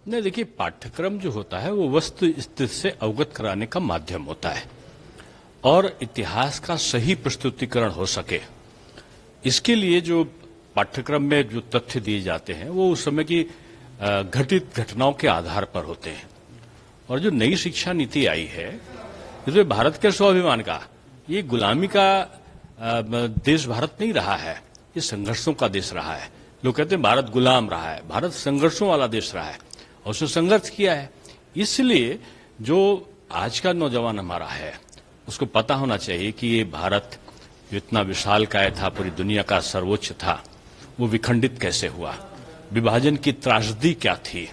नहीं, देखिए, पाठ्यक्रम जो होता है वो वस्तु स्थिति से अवगत कराने का माध्यम होता है और इतिहास का सही प्रस्तुतिकरण हो सके, इसके लिए जो पाठ्यक्रम में जो तथ्य दिए जाते हैं वो उस समय की घटित घटनाओं के आधार पर होते हैं। और जो नई शिक्षा नीति आई है, इसमें भारत के स्वाभिमान का, ये गुलामी का देश भारत नहीं रहा है, ये संघर्षों का देश रहा है। लोग कहते हैं भारत गुलाम रहा है, भारत संघर्षों वाला देश रहा है और उसने संघर्ष किया है। इसलिए जो आज का नौजवान हमारा है उसको पता होना चाहिए कि ये भारत जो इतना विशालकाय था, पूरी दुनिया का सर्वोच्च था, वो विखंडित कैसे हुआ, विभाजन की त्रासदी क्या थी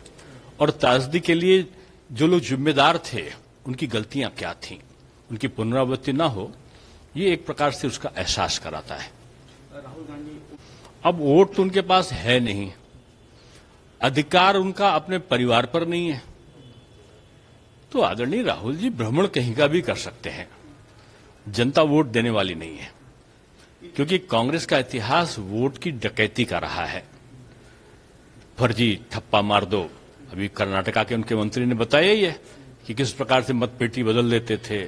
और त्रासदी के लिए जो लोग जिम्मेदार थे उनकी गलतियां क्या थीं, उनकी पुनरावृत्ति ना हो, ये एक प्रकार से उसका एहसास कराता है। राहुल गांधी अब वोट तो उनके पास है नहीं, अधिकार उनका अपने परिवार पर नहीं है, तो आदरणीय राहुल जी भ्रमण कहीं का भी कर सकते हैं। जनता वोट देने वाली नहीं है, क्योंकि कांग्रेस का इतिहास वोट की डकैती का रहा है। फर्जी ठप्पा मार दो, अभी कर्नाटका के उनके मंत्री ने बताया ही है कि किस प्रकार से मतपेटी बदल देते थे।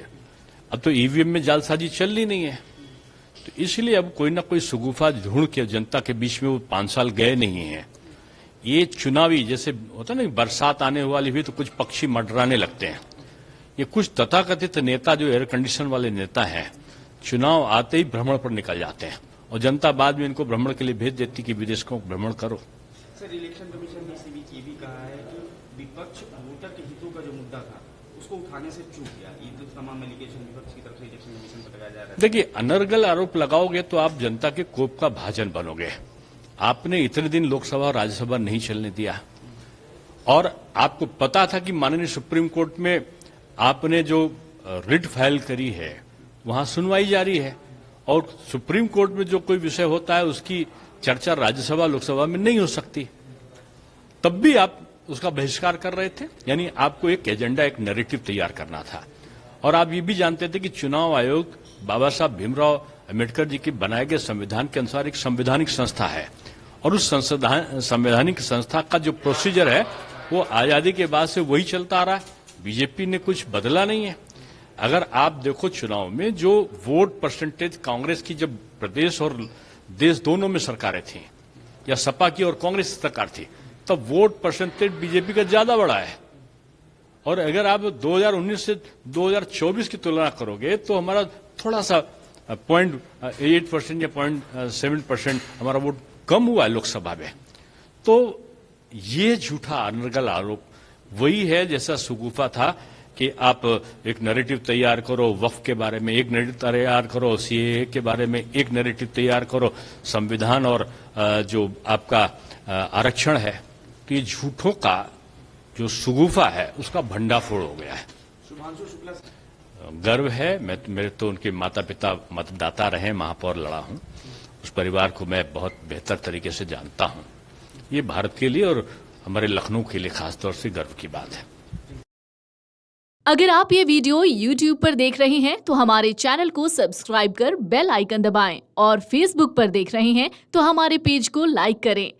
अब तो ईवीएम में जालसाजी चल ही नहीं है, तो इसलिए अब कोई ना कोई सुगुफा ढूंढ के जनता के बीच में वो 5 साल गए नहीं है। ये चुनावी जैसे होता ना, बरसात आने वाली हुई तो कुछ पक्षी मंडराने लगते हैं, ये कुछ तथाकथित नेता जो एयर कंडीशन वाले नेता हैं, चुनाव आते ही भ्रमण पर निकल जाते हैं और जनता बाद में इनको भ्रमण के लिए भेज देती कि विदेशों को भ्रमण करो। सर, इलेक्शन कमीशन ने इसी बीच ये भी कहा है कि विपक्ष वोटर के हितों का जो मुद्दा था उसको उठाने से चूक गया। ये तो तमाम एलिगेशन विपक्ष की तरफ से इलेक्शन कमीशन पर लगाया जा रहा है। देखिए, अनर्गल आरोप लगाओगे तो आप जनता के कोप का भाजन बनोगे। आपने इतने दिन लोकसभा और राज्यसभा नहीं चलने दिया और आपको पता था कि माननीय सुप्रीम कोर्ट में आपने जो रिट फाइल करी है वहां सुनवाई जारी है और सुप्रीम कोर्ट में जो कोई विषय होता है उसकी चर्चा राज्यसभा लोकसभा में नहीं हो सकती, तब भी आप उसका बहिष्कार कर रहे थे। यानी आपको एक एजेंडा, एक नैरेटिव तैयार करना था और आप ये भी जानते थे कि चुनाव आयोग बाबा साहब भीमराव अंबेडकर जी के बनाए गए संविधान के अनुसार एक संवैधानिक संस्था है और उस संवैधानिक संस्था का जो प्रोसीजर है वो आजादी के बाद से वही चलता आ रहा है। बीजेपी ने कुछ बदला नहीं है। अगर आप देखो चुनाव में जो वोट परसेंटेज कांग्रेस की जब प्रदेश और देश दोनों में सरकारें थी या सपा की और कांग्रेस सरकार थी, तब वोट परसेंटेज बीजेपी का ज्यादा बढ़ा है। और अगर आप 2019 से 2024 की तुलना करोगे तो हमारा थोड़ा सा 0.8% या 0.7% हमारा वोट कम हुआ है लोकसभा में। तो ये झूठा अनर्गल आरोप वही है जैसा सुगुफा था कि आप एक नैरेटिव तैयार करो वक्फ के बारे में, एक नैरेटिव तैयार करो सीएए के बारे में, एक नैरेटिव तैयार करो संविधान और जो आपका आरक्षण है। तो ये झूठों का जो सुगुफा है उसका भंडाफोड़ हो गया है। शुभांशु शुक्ला गर्व है, मेरे तो उनके माता पिता मतदाता रहे, महापौर लड़ा हूं, उस परिवार को मैं बहुत बेहतर तरीके से जानता हूं। ये भारत के लिए और हमारे लखनऊ के लिए खासतौर से गर्व की बात है। अगर आप ये वीडियो YouTube पर देख रहे हैं तो हमारे चैनल को सब्सक्राइब कर बेल आइकन दबाएं और Facebook पर देख रहे हैं तो हमारे पेज को लाइक करें।